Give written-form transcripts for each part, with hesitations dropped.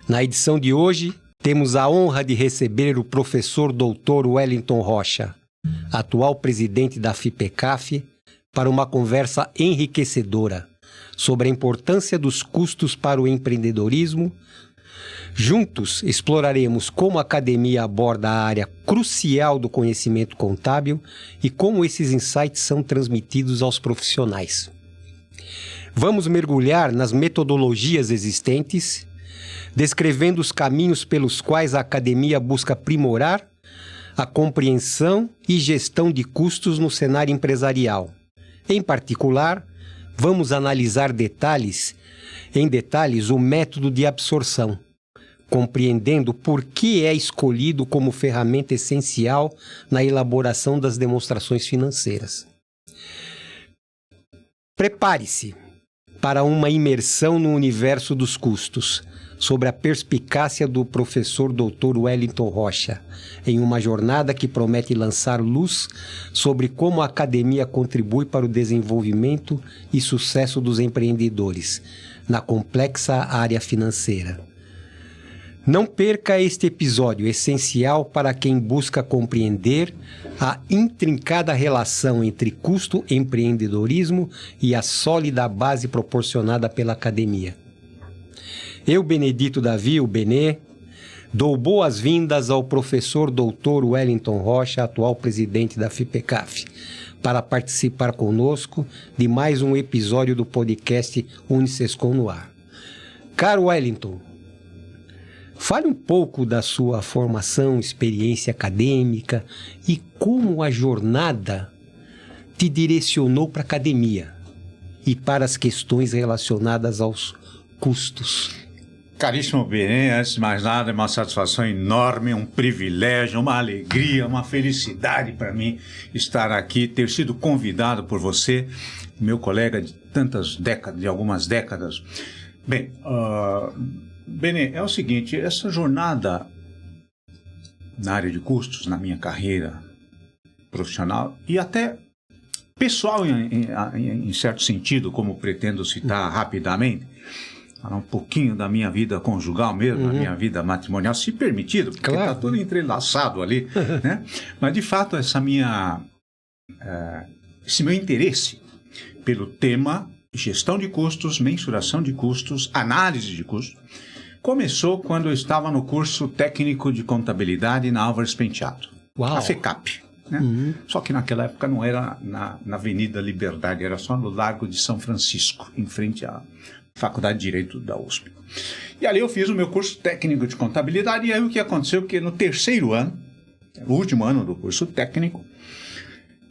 Na edição de hoje, temos a honra de receber o professor Dr. Wellington Rocha, atual presidente da FIPECAF, para uma conversa enriquecedora sobre a importância dos custos para o empreendedorismo. Juntos, exploraremos como a academia aborda a área crucial do conhecimento contábil e como esses insights são transmitidos aos profissionais. Vamos mergulhar nas metodologias existentes, descrevendo os caminhos pelos quais a academia busca aprimorar a compreensão e gestão de custos no cenário empresarial. Em particular, vamos analisar em detalhes o método de absorção, compreendendo por que é escolhido como ferramenta essencial na elaboração das demonstrações financeiras. Prepare-se para uma imersão no universo dos custos, sobre a perspicácia do professor Dr. Wellington Rocha, em uma jornada que promete lançar luz sobre como a academia contribui para o desenvolvimento e sucesso dos empreendedores na complexa área financeira. Não perca este episódio essencial para quem busca compreender a intrincada relação entre custo, empreendedorismo e a sólida base proporcionada pela academia. Eu, Benedito Davi, o Benê, dou boas-vindas ao professor Dr. Wellington Rocha, atual presidente da FIPECAF, para participar conosco de mais um episódio do podcast Unisescom no Ar. Caro Wellington, fale um pouco da sua formação, experiência acadêmica e como a jornada te direcionou para a academia e para as questões relacionadas aos custos. Caríssimo Benê, antes de mais nada, é uma satisfação enorme, um privilégio, uma alegria, uma felicidade para mim estar aqui, ter sido convidado por você, meu colega de tantas décadas, de algumas décadas. Bem, Benê, é o seguinte, essa jornada na área de custos, na minha carreira profissional e até pessoal em certo sentido, como pretendo citar rapidamente, falar um pouquinho da minha vida conjugal mesmo, da minha vida matrimonial, se permitido, porque está tudo entrelaçado ali, né? Mas, de fato, esse meu interesse pelo tema gestão de custos, mensuração de custos, análise de custos, começou quando eu estava no curso técnico de contabilidade na Álvares Penteado, a FECAP. Né? Só que naquela época não era na Avenida Liberdade, era só no Largo de São Francisco, em frente à Faculdade de Direito da USP. E ali eu fiz o meu curso técnico de contabilidade, e aí o que aconteceu? Porque no terceiro ano, o último ano do curso técnico,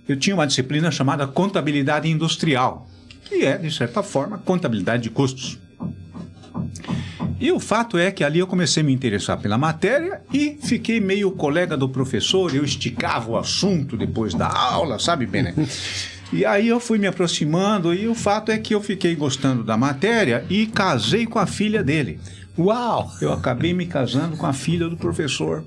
eu tinha uma disciplina chamada Contabilidade Industrial, que é, de certa forma, contabilidade de custos. E o fato é que ali eu comecei a me interessar pela matéria e fiquei meio colega do professor, eu esticava o assunto depois da aula, sabe, Bené? E aí eu fui me aproximando e o fato é que eu fiquei gostando da matéria e casei com a filha dele. Uau! Eu acabei me casando com a filha do professor.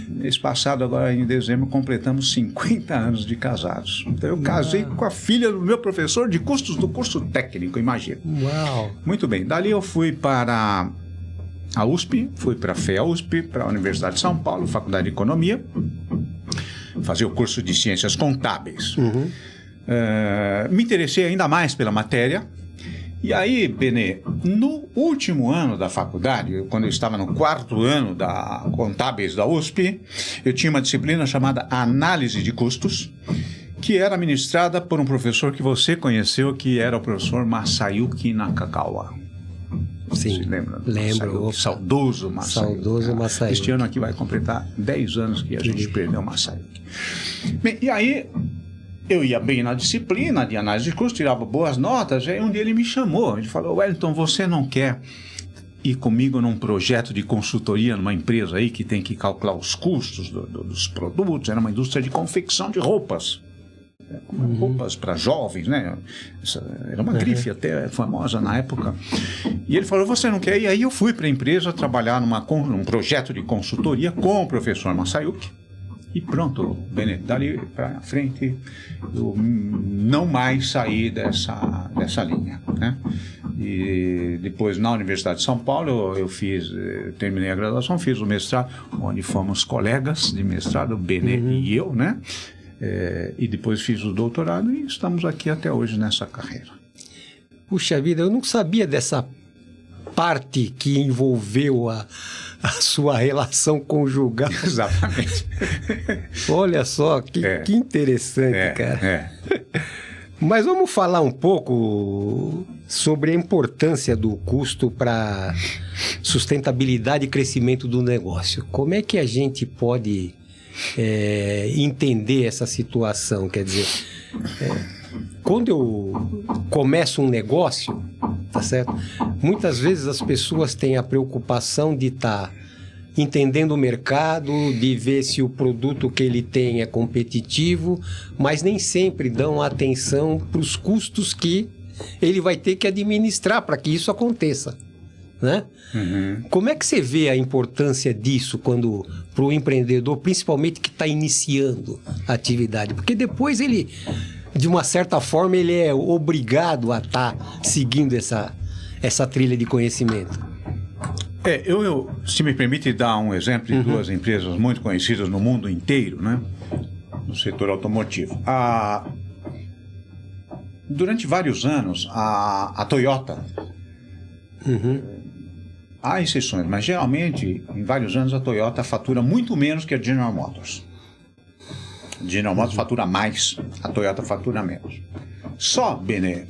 Mês passado, agora em dezembro, completamos 50 anos de casados. Então eu casei com a filha do meu professor de custos do curso técnico, imagina. Uau! Muito bem, dali eu fui para a USP, fui para a FEA-USP, para a Universidade de São Paulo, Faculdade de Economia, fazer o curso de Ciências Contábeis. Me interessei ainda mais pela matéria. E aí, Benê, no último ano da faculdade, quando eu estava no 4º ano da Contábeis da USP, eu tinha uma disciplina chamada Análise de Custos, que era ministrada por um professor que você conheceu, que era o professor Masayuki Nakagawa. Sim, você lembra? lembro. Saudoso Masayuki. Saudoso Masayuki. Este ano aqui vai completar 10 anos que a gente perdeu o Masayuki. Bem, e aí eu ia bem na disciplina de análise de custos, tirava boas notas, aí um dia ele me chamou, ele falou: Wellington, você não quer ir comigo num projeto de consultoria numa empresa aí que tem que calcular os custos dos produtos? Era uma indústria de confecção de roupas. Roupas para jovens, né? Era uma grife até famosa na época. E ele falou: você não quer ir? Aí eu fui para a empresa trabalhar num projeto de consultoria com o professor Masayuki. E pronto, Benê, dali para frente eu não mais saí dessa linha, né? E depois, na Universidade de São Paulo, eu terminei a graduação, fiz o mestrado, onde fomos colegas de mestrado, o Benê e eu, né? E depois fiz o doutorado e estamos aqui até hoje nessa carreira. Puxa vida, eu não sabia dessa parte que envolveu a sua relação conjugal. Exatamente. Olha só, que interessante, cara. Mas vamos falar um pouco sobre a importância do custo para sustentabilidade e crescimento do negócio. Como é que a gente pode entender essa situação? Quer dizer, quando eu começo um negócio, tá certo? Muitas vezes as pessoas têm a preocupação de estar entendendo o mercado, de ver se o produto que ele tem é competitivo, mas nem sempre dão atenção para os custos que ele vai ter que administrar para que isso aconteça, né? Como é que você vê a importância disso para o empreendedor, principalmente que está iniciando a atividade? Porque depois ele, de uma certa forma, ele é obrigado a estar seguindo essa trilha de conhecimento. Eu, se me permite dar um exemplo de duas empresas muito conhecidas no mundo inteiro, né? No setor automotivo. Durante vários anos, a Toyota, há exceções, mas geralmente, em vários anos, a Toyota fatura muito menos que a General Motors. A General Motors fatura mais, a Toyota fatura menos. Só, Benê,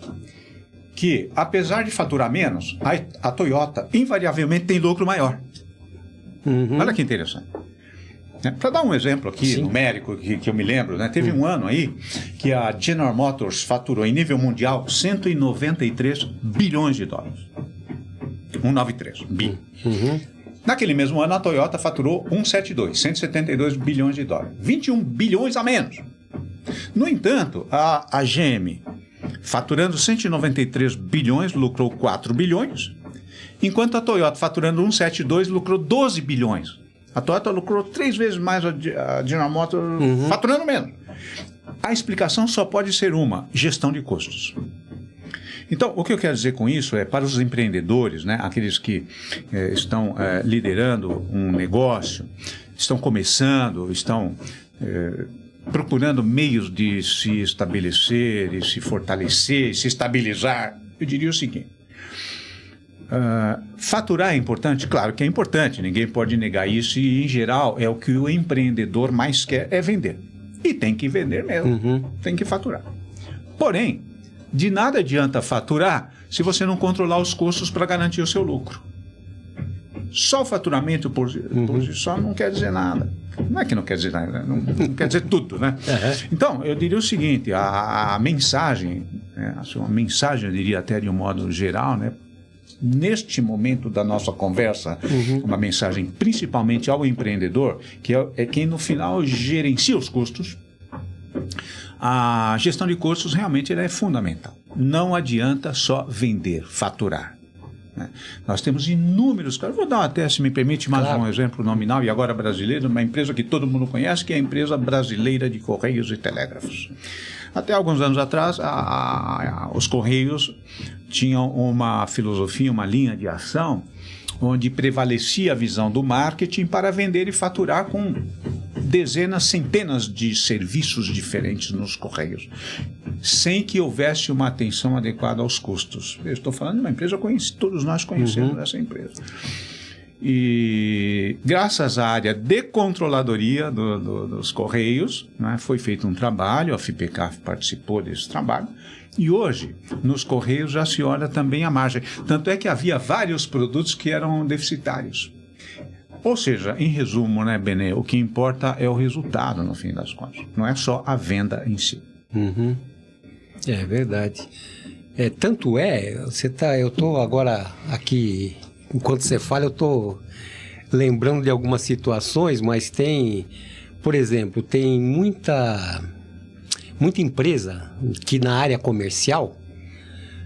que, apesar de faturar menos, a Toyota invariavelmente tem lucro maior. Olha que interessante. Para dar um exemplo aqui, numérico, que eu me lembro, né? Teve um ano aí que a General Motors faturou em nível mundial 193 bilhões de dólares. 193 bi. Naquele mesmo ano, a Toyota faturou 172 bilhões de dólares. 21 bilhões a menos. No entanto, a GM, faturando 193 bilhões, lucrou 4 bilhões, enquanto a Toyota, faturando 172, lucrou 12 bilhões. A Toyota lucrou 3 vezes mais a General Motors, faturando menos. A explicação só pode ser uma: gestão de custos. Então, o que eu quero dizer com isso é, para os empreendedores, né, aqueles que estão liderando um negócio, estão começando, estão procurando meios de se estabelecer e se fortalecer, se estabilizar, eu diria o seguinte: faturar é importante? Claro que é importante, ninguém pode negar isso, e em geral é o que o empreendedor mais quer, é vender. E tem que vender mesmo, tem que faturar. Porém, de nada adianta faturar se você não controlar os custos para garantir o seu lucro. Só o faturamento por si só não quer dizer nada. Não é que não quer dizer nada, não quer dizer tudo, né? Então, eu diria o seguinte: a mensagem, uma mensagem, eu diria até de um modo geral, né? Neste momento da nossa conversa, uma mensagem principalmente ao empreendedor, que é quem no final gerencia os custos. A gestão de custos realmente é fundamental. Não adianta só vender, faturar. Nós temos inúmeros casos. Vou dar até, se me permite, mais um exemplo nominal, e agora brasileiro, uma empresa que todo mundo conhece, que é a empresa brasileira de Correios e Telégrafos. Até alguns anos atrás, os Correios tinham uma filosofia, uma linha de ação, onde prevalecia a visão do marketing para vender e faturar com dezenas, centenas de serviços diferentes nos Correios, sem que houvesse uma atenção adequada aos custos. Eu estou falando de uma empresa, todos nós conhecemos essa empresa. E graças à área de controladoria dos Correios, né, foi feito um trabalho, a FIPECAF participou desse trabalho, e hoje, nos Correios, já se olha também a margem. Tanto é que havia vários produtos que eram deficitários. Ou seja, em resumo, né, Benê, o que importa é o resultado, no fim das contas. Não é só a venda em si. É verdade. Tanto eu estou agora aqui, enquanto você fala, eu estou lembrando de algumas situações, mas tem, por exemplo, tem muita empresa que na área comercial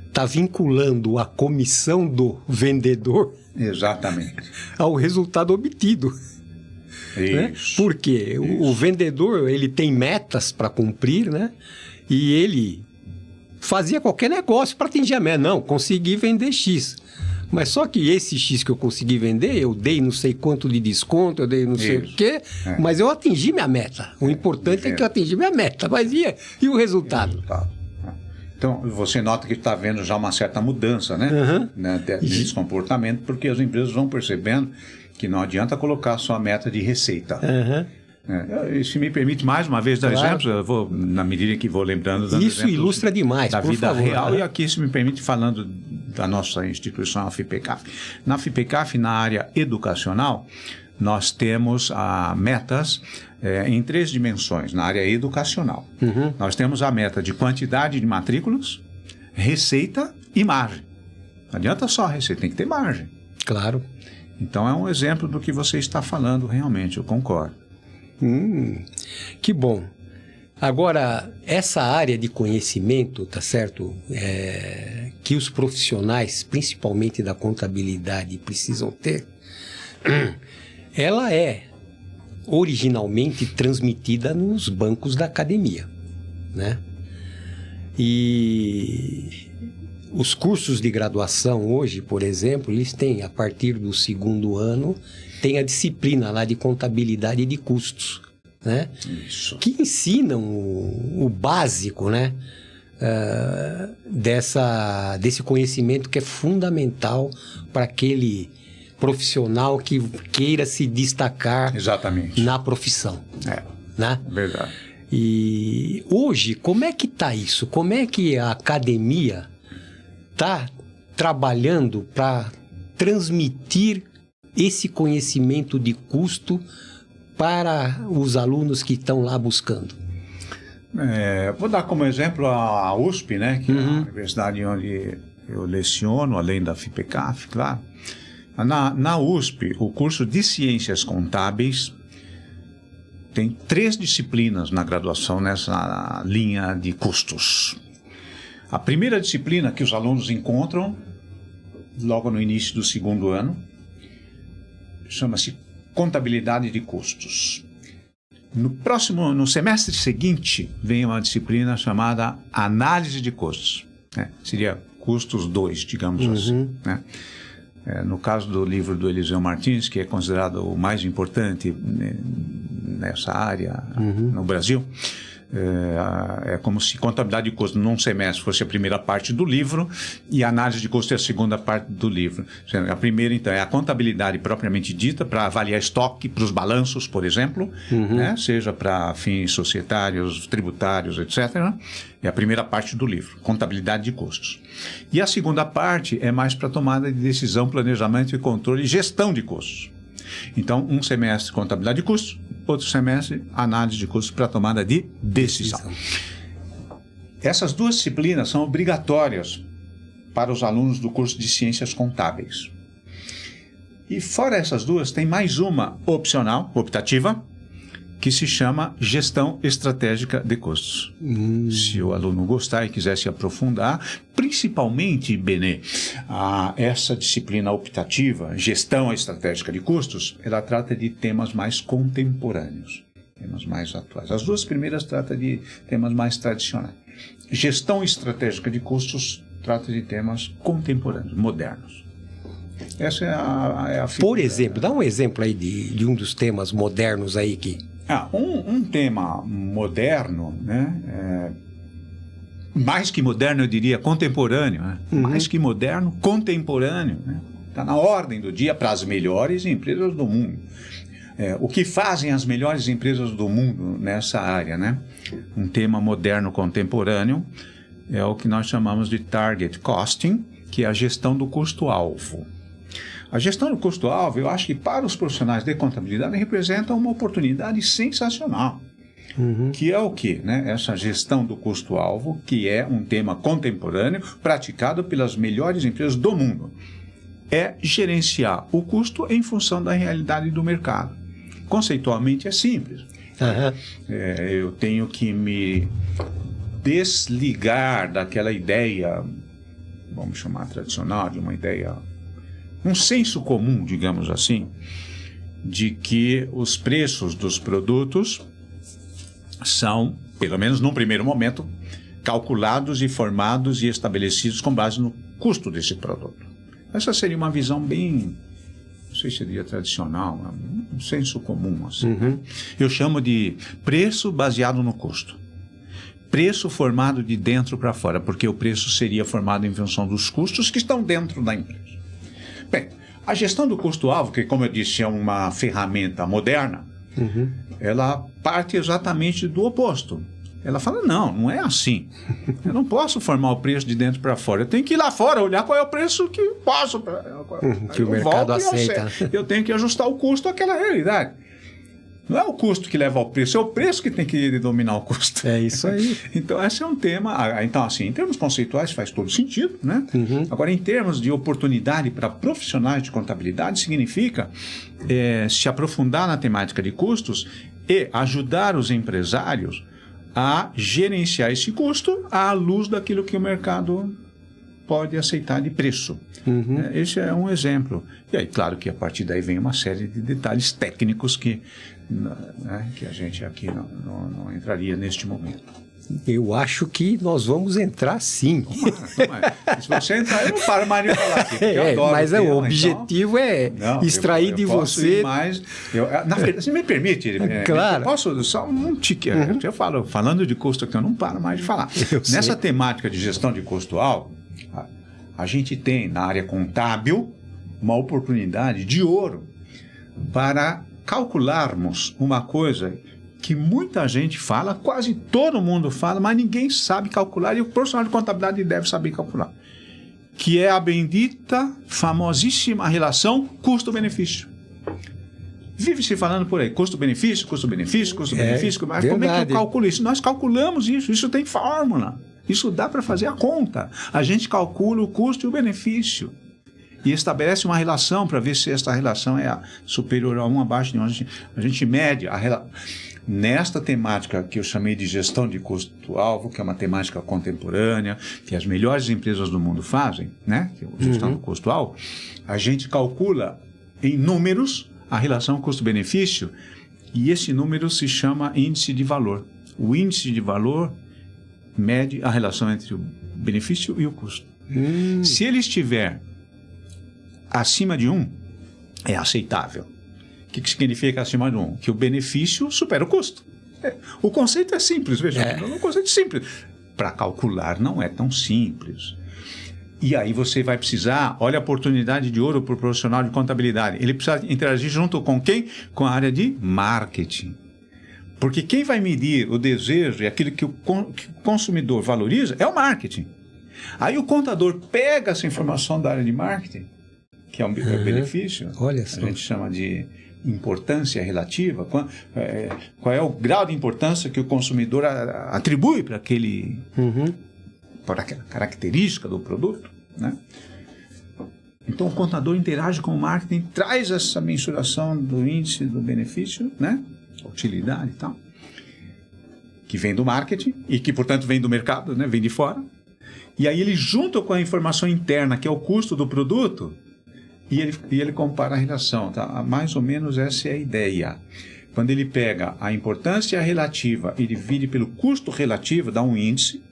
está vinculando a comissão do vendedor ao resultado obtido. Né? Porque o vendedor, ele tem metas para cumprir, né? E ele fazia qualquer negócio para atingir a meta. Não, consegui vender X. Mas só que esse X que eu consegui vender, eu dei não sei quanto de desconto, eu dei não sei o quê, mas eu atingi minha meta. O importante é que eu atingi minha meta. Mas e o resultado? Então, você nota que está vendo já uma certa mudança, né? Desse comportamento, porque as empresas vão percebendo que não adianta colocar só a meta de receita. E se me permite mais uma vez dar exemplos, eu vou, na medida que vou lembrando... Isso ilustra demais, da vida favor, real. E aqui, se me permite, falando da nossa instituição, a FIPECAF. Na FIPECAF, na área educacional, nós temos metas em 3 dimensões, na área educacional. Nós temos a meta de quantidade de matrículas, receita e margem. Não adianta só a receita, tem que ter margem. Claro. Então, é um exemplo do que você está falando, realmente, eu concordo. Que bom. Agora, essa área de conhecimento, tá certo? Que os profissionais, principalmente da contabilidade, precisam ter, ela é originalmente transmitida nos bancos da academia, né? E os cursos de graduação hoje, por exemplo, eles têm, a partir do 2º ano, tem a disciplina lá de contabilidade e de custos, né? Isso. Que ensinam o básico, né? Desse conhecimento que é fundamental para aquele profissional que queira se destacar na profissão. Né? Verdade. E hoje, como é que está isso? Como é que a academia está trabalhando para transmitir esse conhecimento de custo para os alunos que estão lá buscando? Vou dar como exemplo a USP, né, que é a universidade onde eu leciono, além da FIPECAF, claro. Na USP, o curso de Ciências Contábeis tem 3 disciplinas na graduação nessa linha de custos. A primeira disciplina que os alunos encontram logo no início do 2º ano chama-se Contabilidade de Custos. No semestre seguinte, vem uma disciplina chamada Análise de Custos. Seria Custos 2, digamos assim. Né? No caso do livro do Eliseu Martins, que é considerado o mais importante nessa área no Brasil, é como se contabilidade de custos num semestre fosse a primeira parte do livro e a análise de custos é a segunda parte do livro. A primeira, então, é a contabilidade propriamente dita, para avaliar estoque para os balanços, por exemplo, né? Seja para fins societários, tributários, etc. É a primeira parte do livro, contabilidade de custos. E a segunda parte é mais para tomada de decisão, planejamento e controle e gestão de custos. Então, um semestre contabilidade de custos, outro semestre análise de custos para tomada de decisão. Essas 2 disciplinas são obrigatórias para os alunos do curso de Ciências Contábeis. E fora essas 2, tem mais uma opcional, optativa, que se chama Gestão Estratégica de Custos. Se o aluno gostar e quiser se aprofundar, principalmente, Benê, essa disciplina optativa, Gestão Estratégica de Custos, ela trata de temas mais contemporâneos, temas mais atuais. As 2 primeiras tratam de temas mais tradicionais. Gestão Estratégica de Custos trata de temas contemporâneos, modernos. Essa é a Por exemplo, dá um exemplo aí de um dos temas modernos aí que... Um tema moderno, né? Mais que moderno, eu diria contemporâneo, né? Mais que moderno, contemporâneo, né? Está na ordem do dia para as melhores empresas do mundo. O que fazem as melhores empresas do mundo nessa área, né? Um tema moderno contemporâneo é o que nós chamamos de target costing, que é a gestão do custo-alvo. A gestão do custo-alvo, eu acho que para os profissionais de contabilidade representa uma oportunidade sensacional. Que é o quê? Né? Essa gestão do custo-alvo, que é um tema contemporâneo praticado pelas melhores empresas do mundo. É gerenciar o custo em função da realidade do mercado. Conceitualmente é simples. Eu tenho que me desligar daquela ideia, vamos chamar tradicional, de uma ideia... um senso comum, digamos assim, de que os preços dos produtos são, pelo menos num primeiro momento, calculados e formados e estabelecidos com base no custo desse produto. Essa seria uma visão bem, não sei se seria tradicional, um senso comum. Assim. Eu chamo de preço baseado no custo. Preço formado de dentro para fora, porque o preço seria formado em função dos custos que estão dentro da empresa. Bem, a gestão do custo-alvo, que, como eu disse, é uma ferramenta moderna, ela parte exatamente do oposto. Ela fala, não é assim. Eu não posso formar o preço de dentro para fora. Eu tenho que ir lá fora, olhar qual é o preço que posso. Que o mercado aceita. Eu tenho que ajustar o custo àquela realidade. Não é o custo que leva ao preço, é o preço que tem que dominar o custo. É isso aí. Então, esse é um tema. Então, assim, em termos conceituais faz todo sentido, né? Agora, em termos de oportunidade para profissionais de contabilidade, significa se aprofundar na temática de custos e ajudar os empresários a gerenciar esse custo à luz daquilo que o mercado pode aceitar de preço. Esse é um exemplo. E aí, claro que a partir daí vem uma série de detalhes técnicos que a gente aqui não entraria neste momento. Eu acho que nós vamos entrar sim. Tomara. Se você entrar, eu não paro mais de falar aqui. Eu adoro mas o tema, o objetivo é extrair de você. Na verdade, você me permite? Claro. Eu posso só um tique. Eu falando de custo aqui, eu não paro mais de falar. Nessa temática de gestão de custo-alvo, a gente tem na área contábil uma oportunidade de ouro para calcularmos uma coisa que muita gente fala, quase todo mundo fala, mas ninguém sabe calcular, e o profissional de contabilidade deve saber calcular, que é a bendita, famosíssima relação custo-benefício. Vive-se falando por aí, custo-benefício, custo-benefício, custo-benefício, mas como é que eu calculo isso? Nós calculamos isso tem fórmula, isso dá para fazer a conta. A gente calcula o custo e o benefício e estabelece uma relação para ver se esta relação é superior a 1, abaixo de 1. A gente mede a relação. Nesta temática que eu chamei de gestão de custo-alvo, que é uma temática contemporânea, que as melhores empresas do mundo fazem, né? Que é a gestão do custo-alvo, a gente calcula em números a relação custo-benefício e esse número se chama índice de valor. O índice de valor mede a relação entre o benefício e o custo. Se ele estiver acima de 1, é aceitável. O que significa acima de 1? Que o benefício supera o custo. O conceito é simples, veja, é um conceito simples. Para calcular não é tão simples. E aí você vai precisar, olha a oportunidade de ouro para o profissional de contabilidade. Ele precisa interagir junto com quem? Com a área de marketing. Porque quem vai medir o desejo e aquilo que o consumidor valoriza é o marketing. Aí o contador pega essa informação da área de marketing, que é um benefício, olha só. A gente chama de importância relativa, qual é o grau de importância que o consumidor atribui para para aquela característica do produto, né? Então o contador interage com o marketing, traz essa mensuração do índice do benefício, né? Utilidade e tal, que vem do marketing e que, portanto, vem do mercado, né? Vem de fora. E aí ele junta com a informação interna, que é o custo do produto, e ele compara a relação, tá? Mais ou menos essa é a ideia. Quando ele pega a importância relativa e divide pelo custo relativo, dá um índice,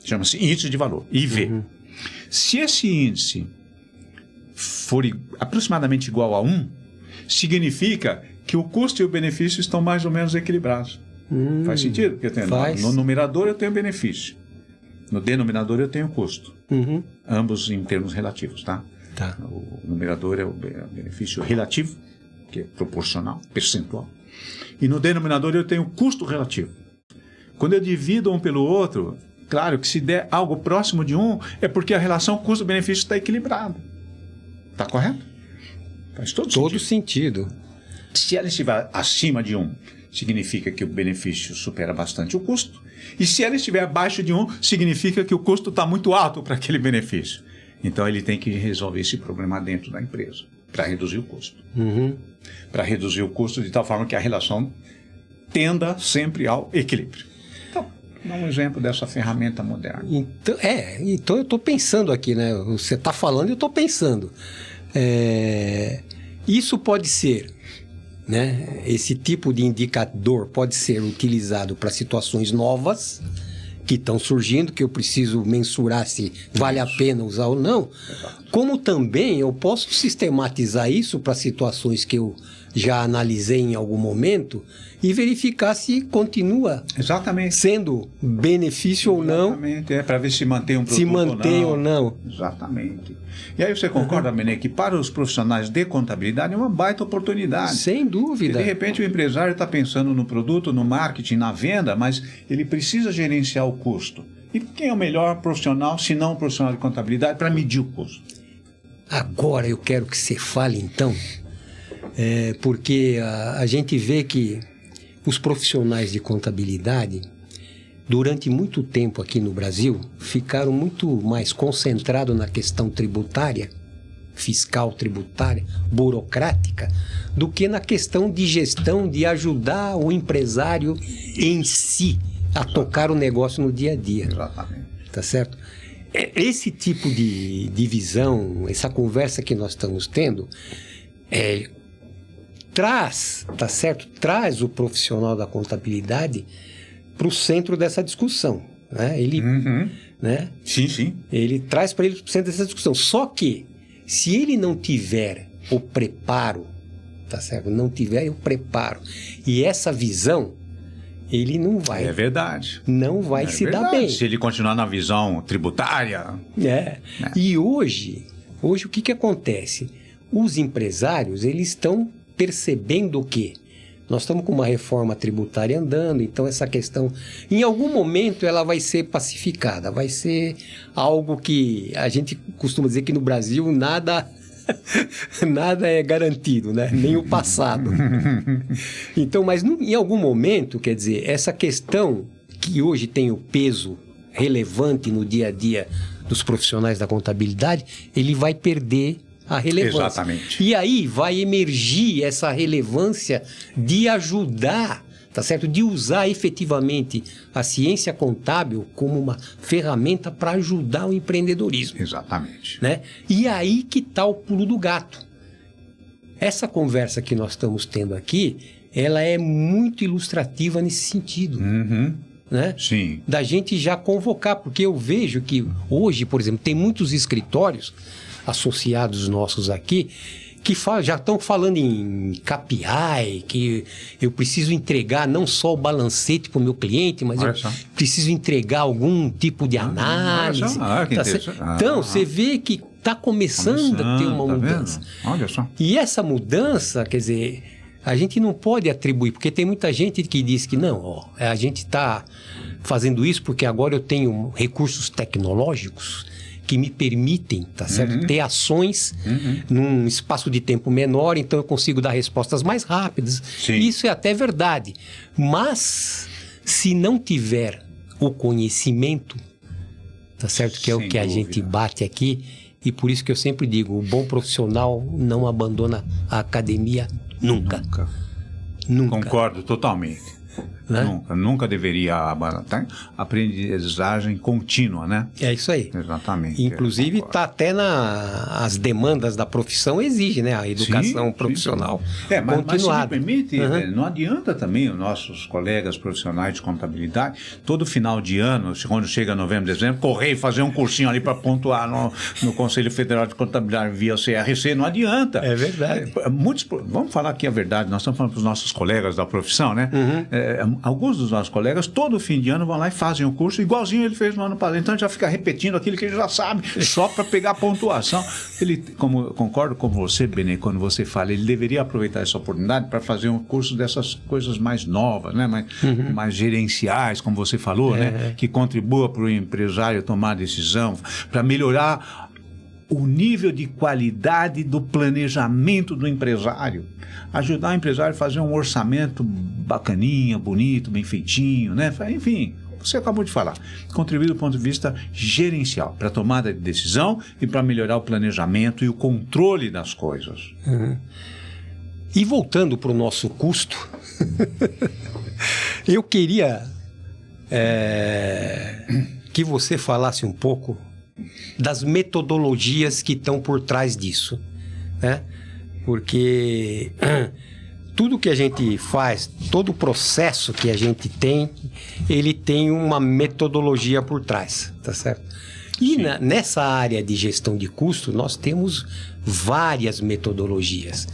chama-se índice de valor, IV. Se esse índice for aproximadamente igual a 1, significa que o custo e o benefício estão mais ou menos equilibrados. Faz sentido? Porque no numerador eu tenho benefício, no denominador eu tenho custo. Ambos em termos relativos, tá? O numerador é o benefício relativo, que é proporcional, percentual. E no denominador eu tenho custo relativo. Quando eu divido um pelo outro, claro que se der algo próximo de 1, é porque a relação custo-benefício está equilibrada. Está correto? Faz todo sentido. Se ela estiver acima de 1, significa que o benefício supera bastante o custo. E se ela estiver abaixo de 1, significa que o custo está muito alto para aquele benefício. Então ele tem que resolver esse problema dentro da empresa, para reduzir o custo. Para reduzir o custo de tal forma que a relação tenda sempre ao equilíbrio. Então, dá um exemplo dessa ferramenta moderna. Então eu estou pensando aqui, né? Você está falando e eu estou pensando. Isso pode ser, né? Esse tipo de indicador pode ser utilizado para situações novas que estão surgindo, que eu preciso mensurar se vale a pena usar ou não, como também eu posso sistematizar isso para situações que eu já analisei em algum momento e verificar se continua sendo benefício ou não. Exatamente, para ver se mantém um produto se mantém ou não. Exatamente. E aí você concorda, Benê, que para os profissionais de contabilidade é uma baita oportunidade. Sem dúvida. E de repente o empresário está pensando no produto, no marketing, na venda, mas ele precisa gerenciar o custo. E quem é o melhor profissional, se não um profissional de contabilidade, para medir o custo? Agora eu quero que você fale, então, porque a gente vê que os profissionais de contabilidade, durante muito tempo aqui no Brasil, ficaram muito mais concentrados na questão tributária, fiscal tributária, burocrática, do que na questão de gestão, de ajudar o empresário em si a tocar o negócio no dia a dia. Exatamente. Tá certo? Esse tipo de visão, essa conversa que nós estamos tendo, traz o profissional da contabilidade para o centro dessa discussão, né? Ele, né? Sim. Ele traz para ele para o centro dessa discussão. Só que, se ele não tiver o preparo, tá certo? Não tiver o preparo e essa visão, ele não vai. É verdade. Não vai se dar bem. Se ele continuar na visão tributária. E hoje o que acontece? Os empresários, eles estão percebendo o quê? Nós estamos com uma reforma tributária andando, então essa questão, em algum momento, ela vai ser pacificada, vai ser algo que a gente costuma dizer que no Brasil nada é garantido, né? Nem o passado. Então, mas em algum momento, quer dizer, essa questão que hoje tem o peso relevante no dia a dia dos profissionais da contabilidade, ele vai perder a relevância. Exatamente. E aí vai emergir essa relevância de ajudar, tá certo? De usar efetivamente a ciência contábil como uma ferramenta para ajudar o empreendedorismo. Exatamente. Né? E aí que está o pulo do gato. Essa conversa que nós estamos tendo aqui, ela é muito ilustrativa nesse sentido. Né? Sim. Da gente já convocar, porque eu vejo que hoje, por exemplo, tem muitos escritórios associados nossos aqui que já estão falando em KPI, que eu preciso entregar não só o balancete para o meu cliente, mas eu preciso entregar algum tipo de análise. Então, você vê que está começando a ter uma mudança. Olha só. E essa mudança, quer dizer, a gente não pode atribuir, porque tem muita gente que diz que não, a gente está fazendo isso porque agora eu tenho recursos tecnológicos que me permitem, tá certo? Ter ações num espaço de tempo menor, então eu consigo dar respostas mais rápidas. Sim. Isso é até verdade. Mas, se não tiver o conhecimento, tá certo? Que é o que a gente bate aqui, e por isso que eu sempre digo, o bom profissional não abandona a academia nunca. Concordo totalmente. Né? Nunca deveria abandonar. Aprendizagem contínua, né? É isso aí. Exatamente. Inclusive, está até as demandas da profissão exigem, né? A educação profissional continuada. Mas se me permite, não adianta também os nossos colegas profissionais de contabilidade, todo final de ano, quando chega novembro, dezembro, correr e fazer um cursinho ali para pontuar no Conselho Federal de Contabilidade via CRC, não adianta. É verdade. Vamos falar aqui a verdade, nós estamos falando para os nossos colegas da profissão, né? Alguns dos nossos colegas, todo fim de ano, vão lá e fazem o curso igualzinho ele fez no ano passado. Então, ele já fica repetindo aquilo que ele já sabe, só para pegar a pontuação. Concordo com você, Benê, quando você fala, ele deveria aproveitar essa oportunidade para fazer um curso dessas coisas mais novas, né? mais gerenciais, como você falou, né? Que contribua para o empresário tomar decisão, para melhorar o nível de qualidade do planejamento do empresário. Ajudar o empresário a fazer um orçamento bacaninha, bonito, bem feitinho, né? Enfim, você acabou de falar. Contribuir do ponto de vista gerencial, para a tomada de decisão e para melhorar o planejamento e o controle das coisas. E voltando para o nosso custo, eu queria que você falasse um pouco das metodologias que estão por trás disso, né? Porque tudo que a gente faz, todo o processo que a gente tem, ele tem uma metodologia por trás, tá certo? E nessa área de gestão de custo, nós temos várias metodologias.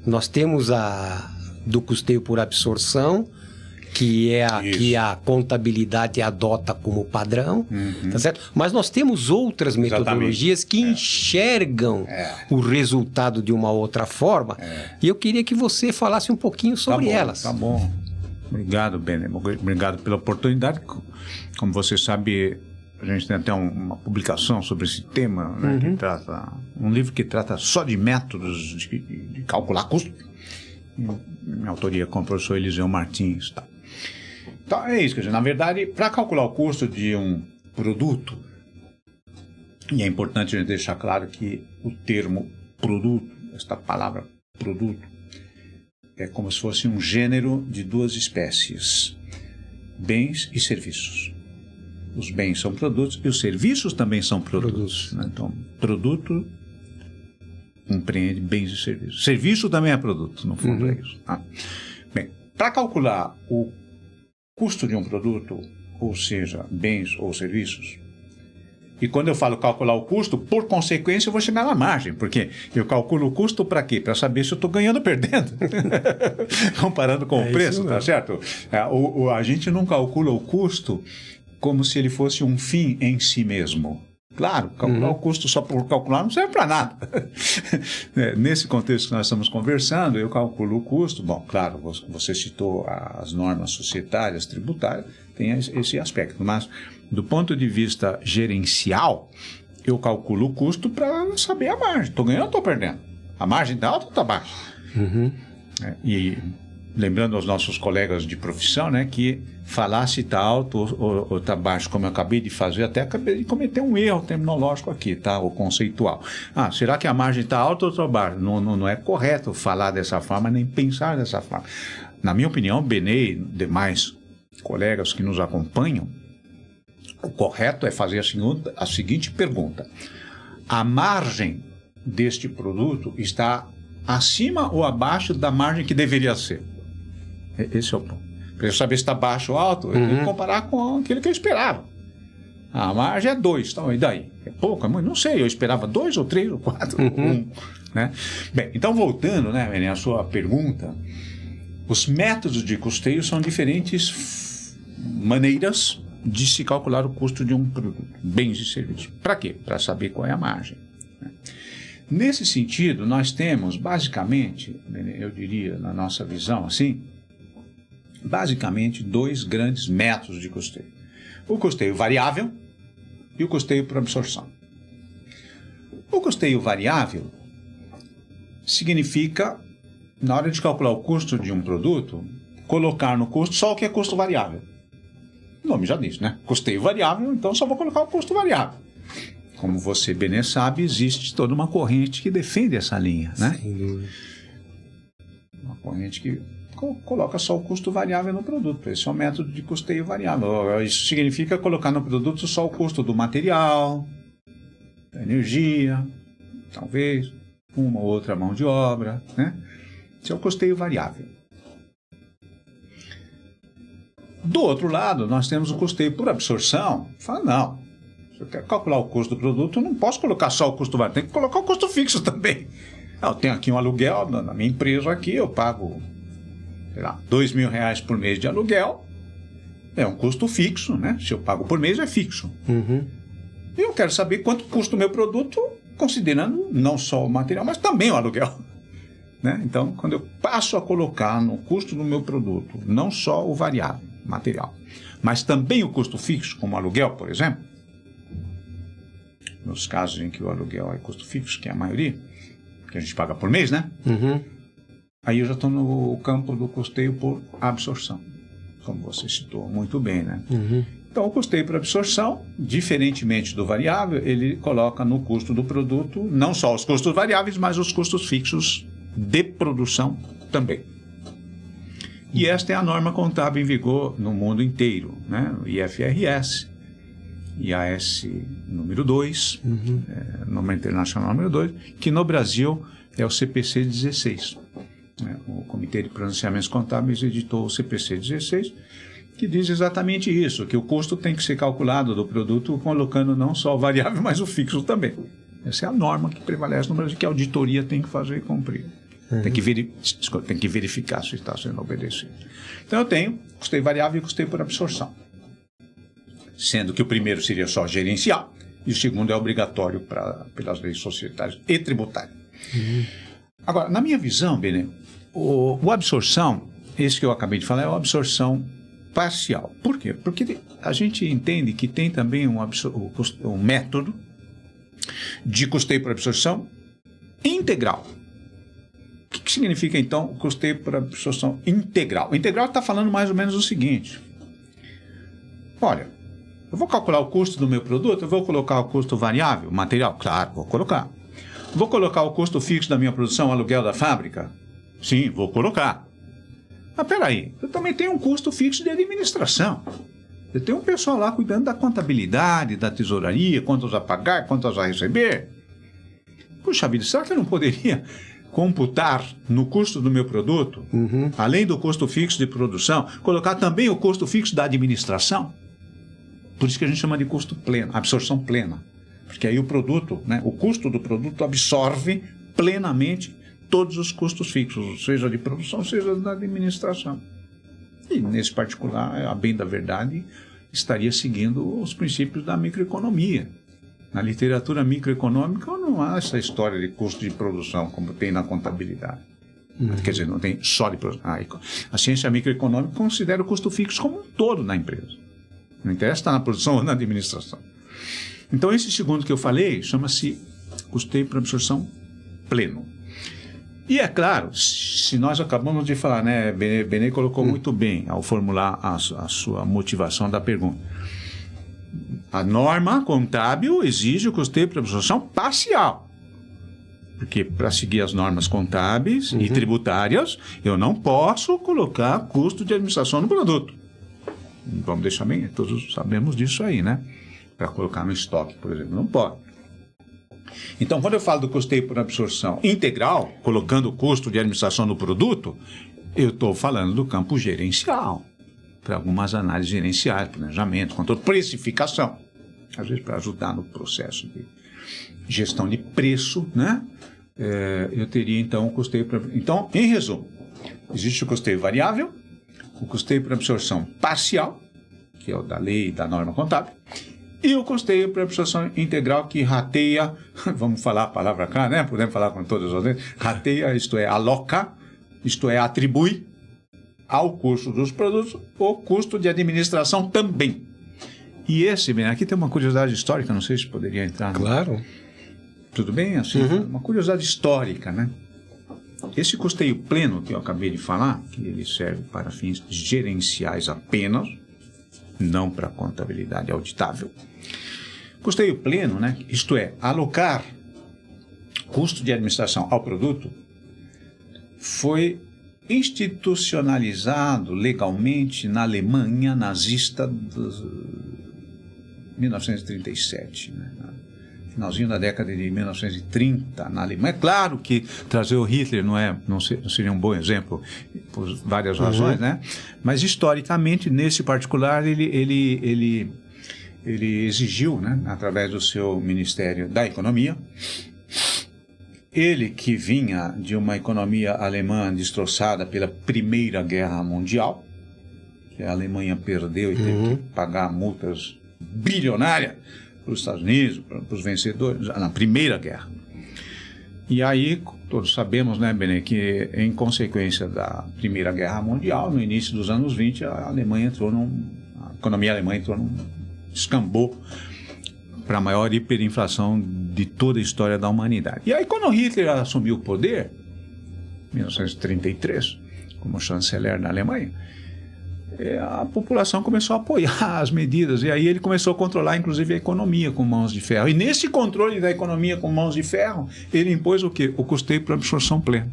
Nós temos a do custeio por absorção, que é a que a contabilidade adota como padrão, tá certo? Mas nós temos outras metodologias que enxergam o resultado de uma outra forma, e eu queria que você falasse um pouquinho sobre elas. Tá bom. Obrigado, Bené. Obrigado pela oportunidade. Como você sabe, a gente tem até uma publicação sobre esse tema, né, que trata, um livro que trata só de métodos de calcular custo. Minha autoria com o professor Eliseu Martins, tá? Então, é isso, quer dizer, na verdade, para calcular o custo de um produto, e é importante a gente deixar claro que o termo produto, esta palavra produto, é como se fosse um gênero de duas espécies, bens e serviços. Os bens são produtos e os serviços também são produtos. Né? Então, produto compreende bens e serviços. Serviço também é produto, no fundo é isso. Tá? Bem, para calcular o custo de um produto, ou seja, bens ou serviços, e quando eu falo calcular o custo, por consequência eu vou chegar na margem, porque eu calculo o custo para quê? Para saber se eu estou ganhando ou perdendo, comparando com o preço, tá certo? A gente não calcula o custo como se ele fosse um fim em si mesmo. Claro, calcular o custo só por calcular não serve para nada. Nesse contexto que nós estamos conversando, eu calculo o custo. Bom, claro, você citou as normas societárias, tributárias, tem esse aspecto. Mas, do ponto de vista gerencial, eu calculo o custo para saber a margem. Estou ganhando ou estou perdendo? A margem está alta ou está baixa? E lembrando aos nossos colegas de profissão, né, que falar se está alto ou está baixo, como eu acabei de fazer, até acabei de cometer um erro terminológico aqui, tá? Ou conceitual. Será que a margem está alta ou está baixa? Não é correto falar dessa forma, nem pensar dessa forma. Na minha opinião, Benê e demais colegas que nos acompanham, o correto é fazer a seguinte pergunta: a margem deste produto está acima ou abaixo da margem que deveria ser? Esse é o ponto. Para eu saber se está baixo ou alto, eu tenho que comparar com aquilo que eu esperava. A margem é 2, então, e daí? É pouco, é muito? Não sei, eu esperava 2 ou 3 ou 4 ou 1. Né? Bem, então voltando, né, à sua pergunta, os métodos de custeio são diferentes maneiras de se calcular o custo de um produto, bens e serviços. Para quê? Para saber qual é a margem. Né? Nesse sentido, nós temos, basicamente, eu diria, na nossa visão, assim, basicamente, 2 grandes métodos de custeio. O custeio variável e o custeio por absorção. O custeio variável significa, na hora de calcular o custo de um produto, colocar no custo só o que é custo variável. O nome já diz, né? Custeio variável, então só vou colocar o custo variável. Como você bem sabe, existe toda uma corrente que defende essa linha, né? Uma corrente que coloca só o custo variável no produto. Esse é o método de custeio variável. Isso significa colocar no produto só o custo do material, da energia, talvez uma ou outra mão de obra, né? Esse é o custeio variável. Do outro lado, nós temos o custeio por absorção. Fala, não, se eu quero calcular o custo do produto, eu não posso colocar só o custo variável, tem que colocar o custo fixo também. Eu tenho aqui um aluguel na minha empresa aqui, eu pago, sei lá, R$2.000 por mês de aluguel, é um custo fixo, né? Se eu pago por mês, é fixo. E eu quero saber quanto custa o meu produto, considerando não só o material, mas também o aluguel. Né? Então, quando eu passo a colocar no custo do meu produto, não só o variável, material, mas também o custo fixo, como o aluguel, por exemplo, nos casos em que o aluguel é custo fixo, que é a maioria, que a gente paga por mês, né? Aí eu já estou no campo do custeio por absorção, como você citou muito bem, né? Então, o custeio por absorção, diferentemente do variável, ele coloca no custo do produto não só os custos variáveis, mas os custos fixos de produção também. E esta é a norma contábil em vigor no mundo inteiro, né? O IFRS, IAS número 2, norma internacional número 2, que no Brasil é o CPC 16. né? O Comitê de Pronunciamentos Contábeis editou o CPC 16, que diz exatamente isso, que o custo tem que ser calculado do produto colocando não só o variável, mas o fixo também. Essa é a norma que prevalece no Brasil, que a auditoria tem que fazer e cumprir. Tem que verificar se está sendo obedecido. Então eu tenho custeio variável e custeio por absorção. Sendo que o primeiro seria só gerencial e o segundo é obrigatório pelas leis societárias e tributárias. Agora, na minha visão, Benê, o absorção, esse que eu acabei de falar, é a absorção parcial. Por quê? Porque a gente entende que tem também um método de custeio por absorção integral. O que significa, então, custeio por absorção integral? O integral está falando mais ou menos o seguinte. Olha, eu vou calcular o custo do meu produto, eu vou colocar o custo variável, material? Claro, vou colocar. Vou colocar o custo fixo da minha produção, aluguel da fábrica? Sim, vou colocar. Mas peraí, eu também tenho um custo fixo de administração. Eu tenho um pessoal lá cuidando da contabilidade, da tesouraria, quantos a pagar, quantos a receber. Puxa vida, será que eu não poderia computar no custo do meu produto, além do custo fixo de produção, colocar também o custo fixo da administração? Por isso que a gente chama de custo pleno, absorção plena. Porque aí o produto, né, o custo do produto absorve plenamente todos os custos fixos, seja de produção, seja da administração. E nesse particular, a bem da verdade, estaria seguindo os princípios da microeconomia. Na literatura microeconômica não há essa história de custo de produção como tem na contabilidade. Quer dizer, não tem só de produção. A ciência microeconômica considera o custo fixo como um todo na empresa. Não interessa se está na produção ou na administração. Então, esse segundo que eu falei chama-se custeio por absorção pleno. E é claro, se nós acabamos de falar, né, Benê colocou muito bem ao formular a sua motivação da pergunta. A norma contábil exige o custeio por absorção parcial. Porque para seguir as normas contábeis e tributárias, eu não posso colocar custo de administração no produto. Vamos deixar bem, todos sabemos disso aí, né? Para colocar no estoque, por exemplo, não pode. Então, quando eu falo do custeio por absorção integral, colocando o custo de administração no produto, eu estou falando do campo gerencial, para algumas análises gerenciais, planejamento, controle, precificação, às vezes para ajudar no processo de gestão de preço, né? Eu teria, então, o custeio por... Então, em resumo, existe o custeio variável, o custeio por absorção parcial, que é o da lei e da norma contábil, e o custeio por absorção integral que rateia, vamos falar a palavra cá, né? Podemos falar com todas as vezes, rateia, isto é, aloca, isto é, atribui ao custo dos produtos o custo de administração também. E esse, bem, aqui tem uma curiosidade histórica, não sei se poderia entrar. Claro. Tudo bem? Assim, uma curiosidade histórica, né? Esse custeio pleno que eu acabei de falar, que ele serve para fins gerenciais apenas, não para contabilidade auditável. Custeio pleno, né? Isto é, alocar custo de administração ao produto, foi institucionalizado legalmente na Alemanha nazista de 1937, né? Finalzinho da década de 1930 na Alemanha. É claro que trazer o Hitler não seria um bom exemplo por várias razões, né? Mas historicamente, nesse particular, ele exigiu, né, através do seu Ministério da Economia, ele que vinha de uma economia alemã destroçada pela Primeira Guerra Mundial, que a Alemanha perdeu e teve que pagar multas bilionárias para os Estados Unidos, para os vencedores, na Primeira Guerra. E aí, todos sabemos, né, Benê, que em consequência da Primeira Guerra Mundial, no início dos anos 20, a economia alemã descambou para a maior hiperinflação de toda a história da humanidade. E aí, quando Hitler assumiu o poder, em 1933, como chanceler na Alemanha, a população começou a apoiar as medidas, e aí ele começou a controlar, inclusive, a economia com mãos de ferro. E nesse controle da economia com mãos de ferro, ele impôs o quê? O custeio por absorção plena.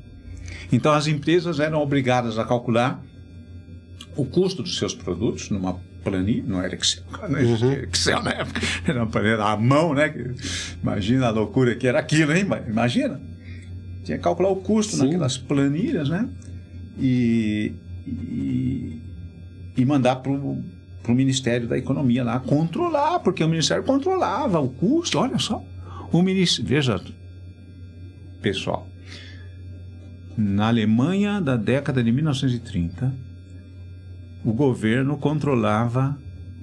Então, as empresas eram obrigadas a calcular o custo dos seus produtos numa planilha, não era Excel, não existia Excel na época, era uma planilha à mão, né? Imagina a loucura que era aquilo, hein? Imagina. Tinha que calcular o custo Sim. naquelas planilhas, né? E mandar para o Ministério da Economia lá controlar, porque o Ministério controlava o custo. Olha só, veja, pessoal, na Alemanha da década de 1930, o governo controlava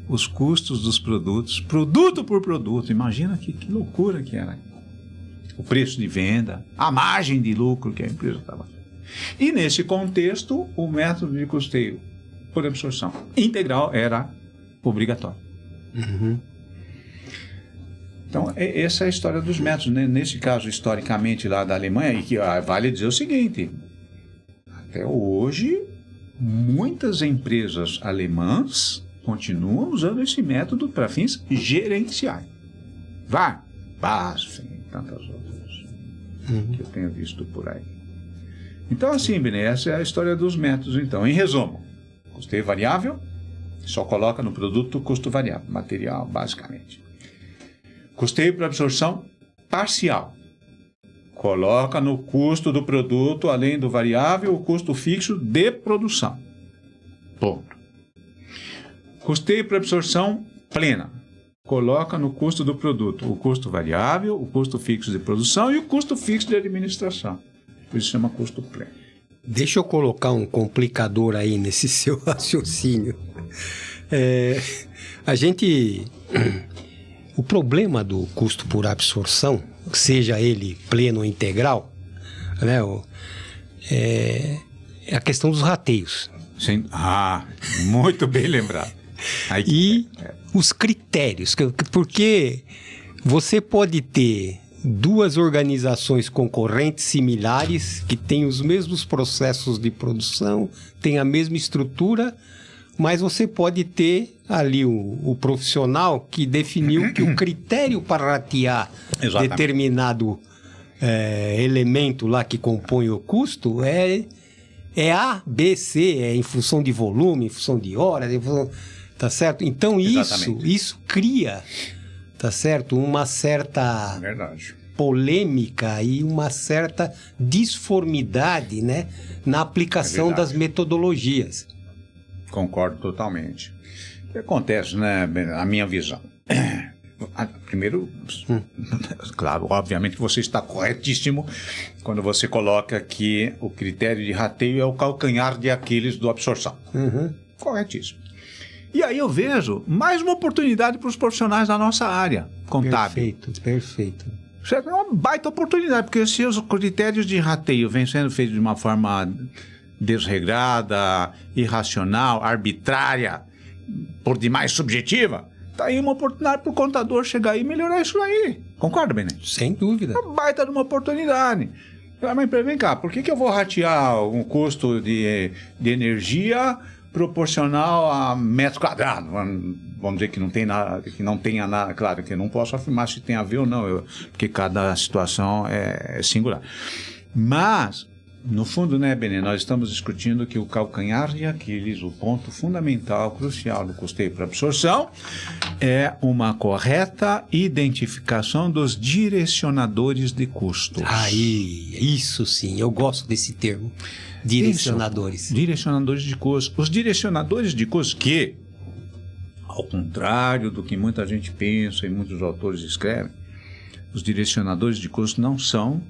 os custos dos produtos, produto por produto. Imagina que loucura que era. O preço de venda, a margem de lucro que a empresa estava. E nesse contexto, o método de custeio por absorção integral era obrigatório. Uhum. Então, essa é a história dos métodos, né? Nesse caso, historicamente, lá da Alemanha, e que vale dizer o seguinte, até hoje, muitas empresas alemãs continuam usando esse método para fins gerenciais. BASF, tantas outras que eu tenho visto por aí. Então, assim, Benê, essa é a história dos métodos. Então, em resumo, custeio variável, só coloca no produto custo variável, material, basicamente. Custeio por absorção parcial, coloca no custo do produto, além do variável, o custo fixo de produção. Ponto. Custeio por absorção plena, coloca no custo do produto o custo variável, o custo fixo de produção e o custo fixo de administração. Por isso chama custo pleno. Deixa eu colocar um complicador aí nesse seu raciocínio. O problema do custo por absorção, seja ele pleno ou integral, né, é a questão dos rateios. Sim. Muito bem lembrado. Os critérios, porque você pode ter duas organizações concorrentes similares que têm os mesmos processos de produção, têm a mesma estrutura, mas você pode ter ali o profissional que definiu que o critério para ratear determinado elemento lá que compõe o custo é A, B, C, é em função de volume, em função de horas, tá certo? Então isso cria, tá certo, uma certa polêmica e uma certa disformidade, né, na aplicação das metodologias. Concordo totalmente. O que acontece, né, a minha visão? Primeiro, claro, obviamente que você está corretíssimo quando você coloca que o critério de rateio é o calcanhar de Aquiles do absorção. Uhum. Corretíssimo. E aí eu vejo mais uma oportunidade para os profissionais da nossa área contábil. Perfeito. Certo? É uma baita oportunidade, porque se os critérios de rateio vêm sendo feitos de uma forma desregrada, irracional, arbitrária, por demais subjetiva, tá aí uma oportunidade para o contador chegar aí e melhorar isso aí. Concorda, Benê? Sem dúvida. É uma baita de uma oportunidade. Mas vem cá, por que eu vou ratear um custo de energia proporcional a metro quadrado? Vamos dizer que não tem nada, que não tenha nada, claro que eu não posso afirmar se tem a ver ou não, porque cada situação é singular. Mas, no fundo, né, Benê, nós estamos discutindo que o calcanhar de Aquiles, o ponto fundamental, crucial do custeio por absorção, é uma correta identificação dos direcionadores de custos. Isso sim, eu gosto desse termo. Direcionadores. Isso, direcionadores de custos. Os direcionadores de custos que, ao contrário do que muita gente pensa e muitos autores escrevem, os direcionadores de custos não são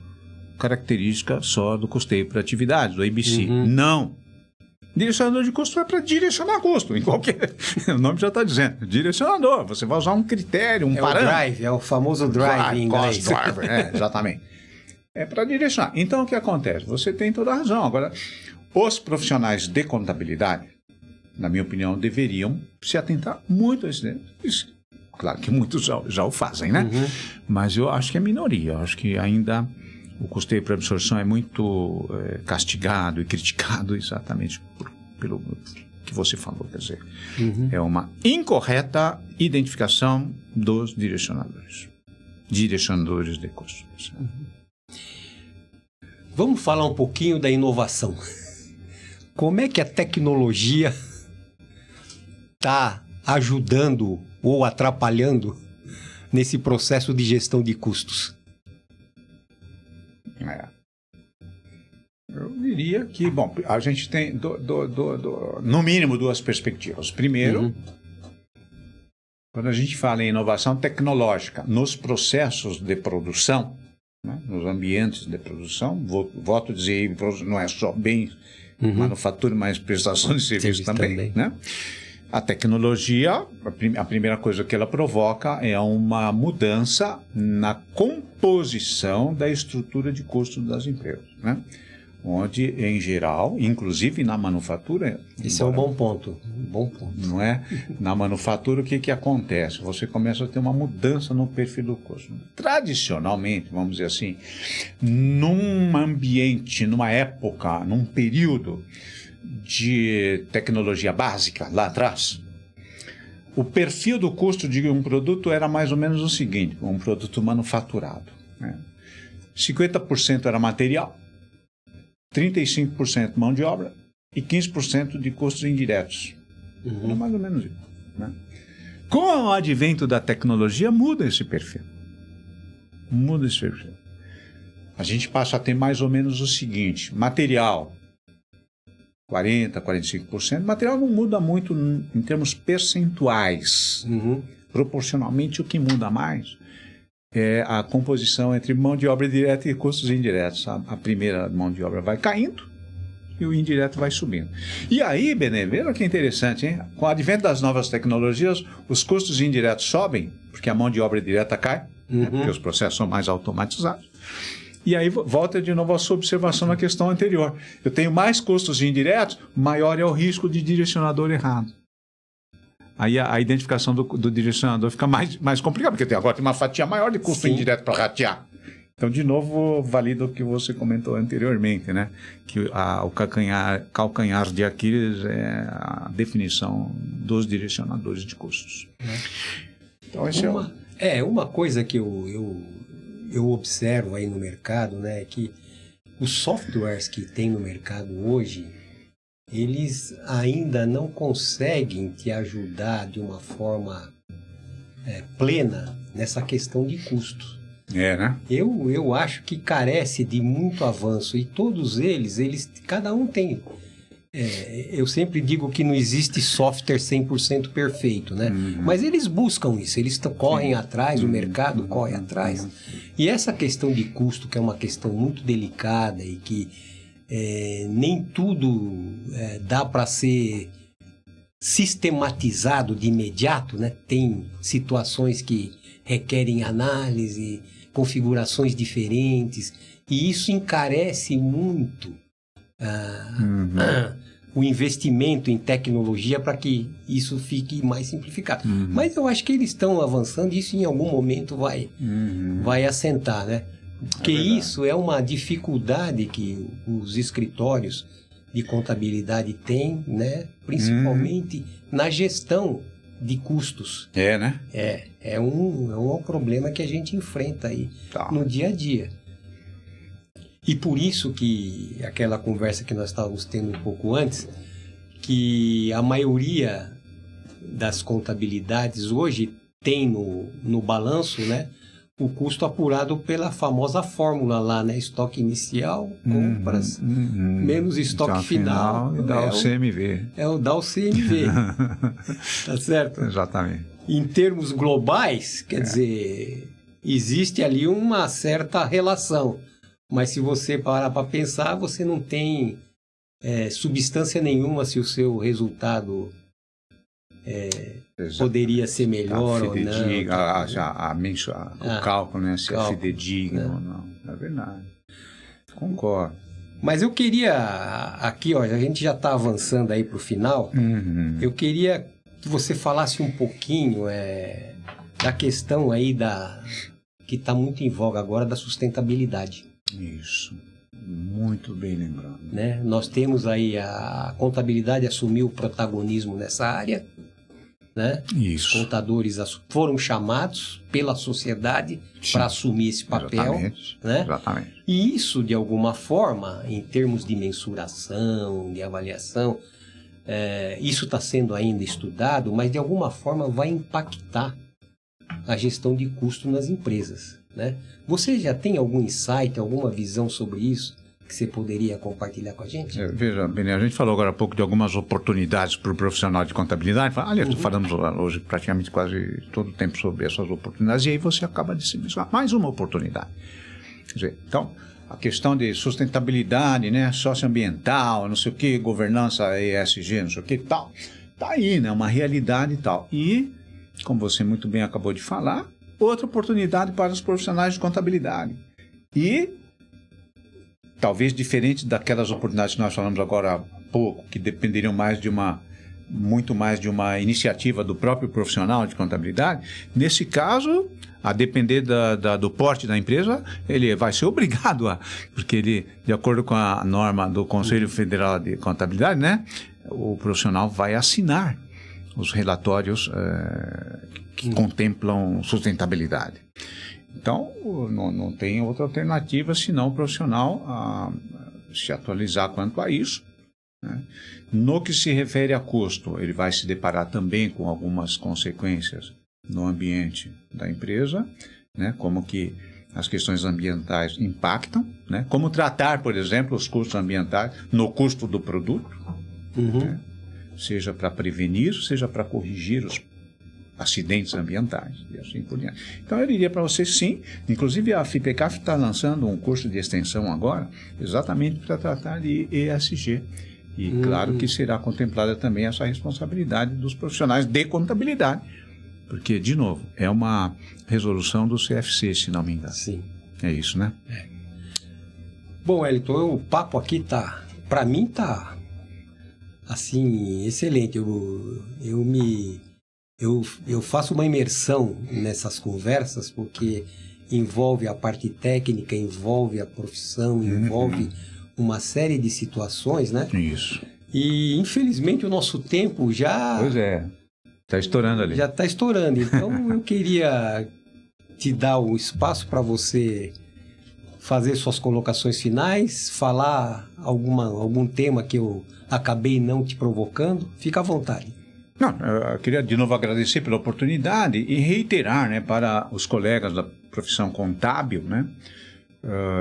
característica só do custeio por atividades, do ABC. Uhum. Não. Direcionador de custo é para direcionar custo, em qualquer... O nome já está dizendo. Direcionador. Você vai usar um critério, um parâmetro. O drive, é o famoso drive em inglês. Cost driver, exatamente. É para direcionar. Então, o que acontece? Você tem toda a razão. Agora, os profissionais de contabilidade, na minha opinião, deveriam se atentar muito a isso. Claro que muitos já o fazem, né? Uhum. Mas eu acho que é minoria. Eu acho que ainda o custeio por absorção é muito castigado e criticado exatamente pelo que você falou. Quer dizer, é uma incorreta identificação dos direcionadores de custos. Vamos falar um pouquinho da inovação. Como é que a tecnologia está ajudando ou atrapalhando nesse processo de gestão de custos? Eu diria que, bom, a gente tem, no mínimo, duas perspectivas. Primeiro, quando a gente fala em inovação tecnológica nos processos de produção, né, nos ambientes de produção, volto a dizer, não é só bem manufatura, mas prestação de serviço também, né? A tecnologia, a primeira coisa que ela provoca é uma mudança na composição da estrutura de custos das empresas, né? Onde, em geral, inclusive na manufatura... Isso é um bom ponto, não é? Na manufatura, o que acontece? Você começa a ter uma mudança no perfil do custo. Tradicionalmente, vamos dizer assim, num ambiente, numa época, num período de tecnologia básica, lá atrás, o perfil do custo de um produto era mais ou menos o seguinte, um produto manufaturado, né? 50% era material, 35% mão de obra e 15% de custos indiretos. Era mais ou menos isso, né? Com o advento da tecnologia, muda esse perfil. Muda esse perfil. A gente passa a ter mais ou menos o seguinte, material, 40%, 45%. Material não muda muito em termos percentuais. Proporcionalmente, o que muda mais é a composição entre mão de obra direta e custos indiretos. A primeira mão de obra vai caindo e o indireto vai subindo. E aí, Benê, veja que interessante, hein? Com o advento das novas tecnologias, os custos indiretos sobem, porque a mão de obra direta cai, né? Porque os processos são mais automatizados. E aí volta de novo a sua observação na questão anterior. Eu tenho mais custos indiretos, maior é o risco de direcionador errado. Aí a identificação do direcionador fica mais complicada, porque agora tem uma fatia maior de custo indireto para ratear. Então, de novo, valida o que você comentou anteriormente, né? Que o calcanhar de Aquiles é a definição dos direcionadores de custos. Então, esse uma coisa que eu observo aí no mercado, né, é que os softwares que tem no mercado hoje, eles ainda não conseguem te ajudar de uma forma plena nessa questão de custo. Né? Eu acho que carece de muito avanço e todos eles cada um tem... eu sempre digo que não existe software 100% perfeito, né? Mas eles buscam isso, eles correm atrás, o mercado corre atrás. E essa questão de custo, que é uma questão muito delicada e que nem tudo dá para ser sistematizado de imediato, né? Tem situações que requerem análise, configurações diferentes, e isso encarece muito o investimento em tecnologia para que isso fique mais simplificado. Mas eu acho que eles estão avançando e isso em algum momento vai assentar, né? Porque isso é uma dificuldade que os escritórios de contabilidade têm, né? Principalmente na gestão de custos. Né? É um problema que a gente enfrenta aí no dia a dia. E por isso que aquela conversa que nós estávamos tendo um pouco antes, que a maioria das contabilidades hoje tem no balanço, né, o custo apurado pela famosa fórmula lá, né, estoque inicial, compras, menos estoque final. E dá o CMV. Dá o CMV. Tá certo? Exatamente. Em termos globais, quer dizer, existe ali uma certa relação. Mas se você parar para pensar, você não tem substância nenhuma se o seu resultado poderia ser melhor ou não. O cálculo, né? Se é fidedigno ou não. É verdade. Concordo. Mas eu queria, aqui, ó, a gente já está avançando aí para o final, eu queria que você falasse um pouquinho da questão aí que está muito em voga agora, da sustentabilidade. Isso, muito bem lembrado. Né? Nós temos aí a contabilidade assumiu o protagonismo nessa área, né? Isso. Os contadores foram chamados pela sociedade para assumir esse papel. Exatamente. Né? Exatamente. E isso, de alguma forma, em termos de mensuração, de avaliação, isso está sendo ainda estudado, mas de alguma forma vai impactar a gestão de custo nas empresas. Né? Você já tem algum insight, alguma visão sobre isso? que você poderia compartilhar com a gente? Veja, Benê, a gente falou agora há pouco de algumas oportunidades para o profissional de contabilidade. Aliás, falamos hoje praticamente quase todo o tempo sobre essas oportunidades, e aí você acaba de se mencionar mais uma oportunidade. Quer dizer, então, a questão de sustentabilidade, né, socioambiental, não sei o que, governança ESG, não sei o que, tal, tá aí, né, uma realidade e tal. E, como você muito bem acabou de falar, outra oportunidade para os profissionais de contabilidade. E, talvez diferente daquelas oportunidades que nós falamos agora há pouco, que dependeriam muito mais de uma iniciativa do próprio profissional de contabilidade, nesse caso, a depender do porte da empresa, ele vai ser obrigado porque ele, de acordo com a norma do Conselho Federal de Contabilidade, né, o profissional vai assinar os relatórios que contemplam sustentabilidade. Então, não tem outra alternativa senão o profissional se atualizar quanto a isso, né? No que se refere a custo, ele vai se deparar também com algumas consequências no ambiente da empresa, né? Como que as questões ambientais impactam, né? Como tratar, por exemplo, os custos ambientais no custo do produto, né? Seja para prevenir, seja para corrigir os acidentes ambientais e assim por diante. Então eu diria para vocês sim, inclusive a FIPECAF está lançando um curso de extensão agora, exatamente para tratar de ESG. E claro que será contemplada também essa responsabilidade dos profissionais de contabilidade, porque, de novo, é uma resolução do CFC, se não me engano. Sim. É isso, né? É. Bom, Wellington, o papo aqui tá, para mim tá, assim, excelente. Eu faço uma imersão nessas conversas, porque envolve a parte técnica, envolve a profissão, envolve uma série de situações, né? Isso. E, infelizmente, o nosso tempo já... Pois é. Está estourando ali. Já está estourando. Então, eu queria te dar o espaço para você fazer suas colocações finais, falar algum tema que eu acabei não te provocando. Fica à vontade. Não, eu queria de novo agradecer pela oportunidade e reiterar, né, para os colegas da profissão contábil, né,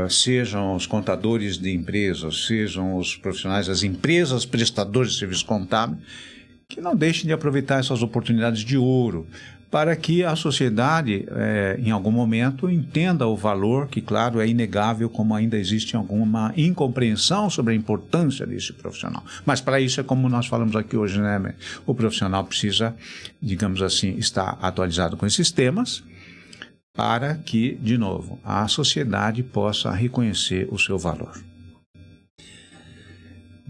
sejam os contadores de empresas, sejam os profissionais das empresas prestadores de serviços contábeis, que não deixem de aproveitar essas oportunidades de ouro, para que a sociedade, em algum momento, entenda o valor, que, claro, é inegável, como ainda existe alguma incompreensão sobre a importância desse profissional. Mas, para isso, é como nós falamos aqui hoje, né? O profissional precisa, digamos assim, estar atualizado com esses temas, para que, de novo, a sociedade possa reconhecer o seu valor.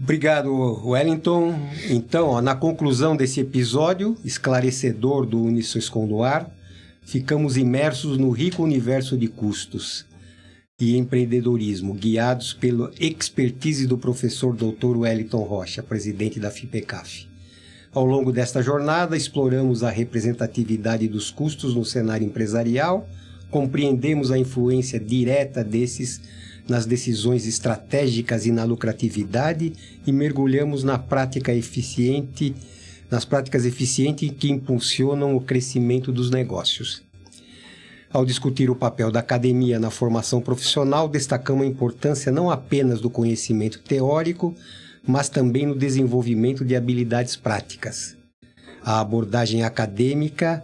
Obrigado, Wellington. Então, na conclusão desse episódio esclarecedor do Unisysconduar, ficamos imersos no rico universo de custos e empreendedorismo, guiados pela expertise do professor Dr. Wellington Rocha, presidente da FIPECAF. Ao longo desta jornada, exploramos a representatividade dos custos no cenário empresarial, compreendemos a influência direta desses nas decisões estratégicas e na lucratividade e mergulhamos nas práticas eficientes que impulsionam o crescimento dos negócios. Ao discutir o papel da academia na formação profissional, destacamos a importância não apenas do conhecimento teórico, mas também no desenvolvimento de habilidades práticas. A abordagem acadêmica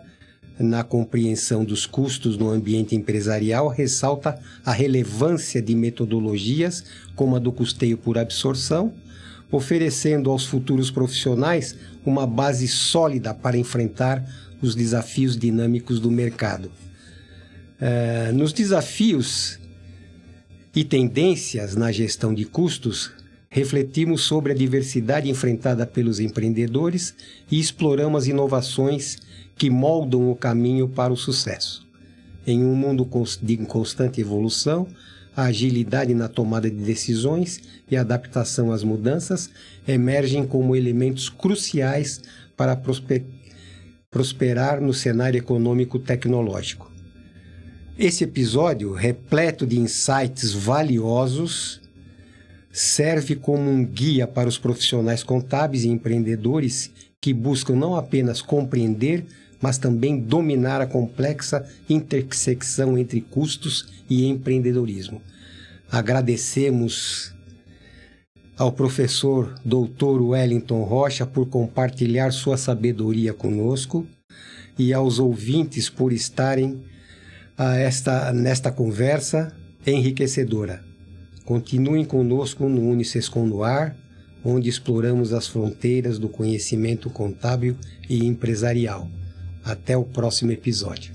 na compreensão dos custos no ambiente empresarial ressalta a relevância de metodologias como a do custeio por absorção, oferecendo aos futuros profissionais uma base sólida para enfrentar os desafios dinâmicos do mercado. Nos desafios e tendências na gestão de custos, refletimos sobre a diversidade enfrentada pelos empreendedores e exploramos as inovações que moldam o caminho para o sucesso. Em um mundo de constante evolução, a agilidade na tomada de decisões e a adaptação às mudanças emergem como elementos cruciais para prosperar no cenário econômico tecnológico. Esse episódio, repleto de insights valiosos, serve como um guia para os profissionais contábeis e empreendedores que buscam não apenas compreender, mas também dominar a complexa intersecção entre custos e empreendedorismo. Agradecemos ao professor Dr. Wellington Rocha por compartilhar sua sabedoria conosco e aos ouvintes por estarem nesta conversa enriquecedora. Continuem conosco no Unisescom no Ar, onde exploramos as fronteiras do conhecimento contábil e empresarial. Até o próximo episódio.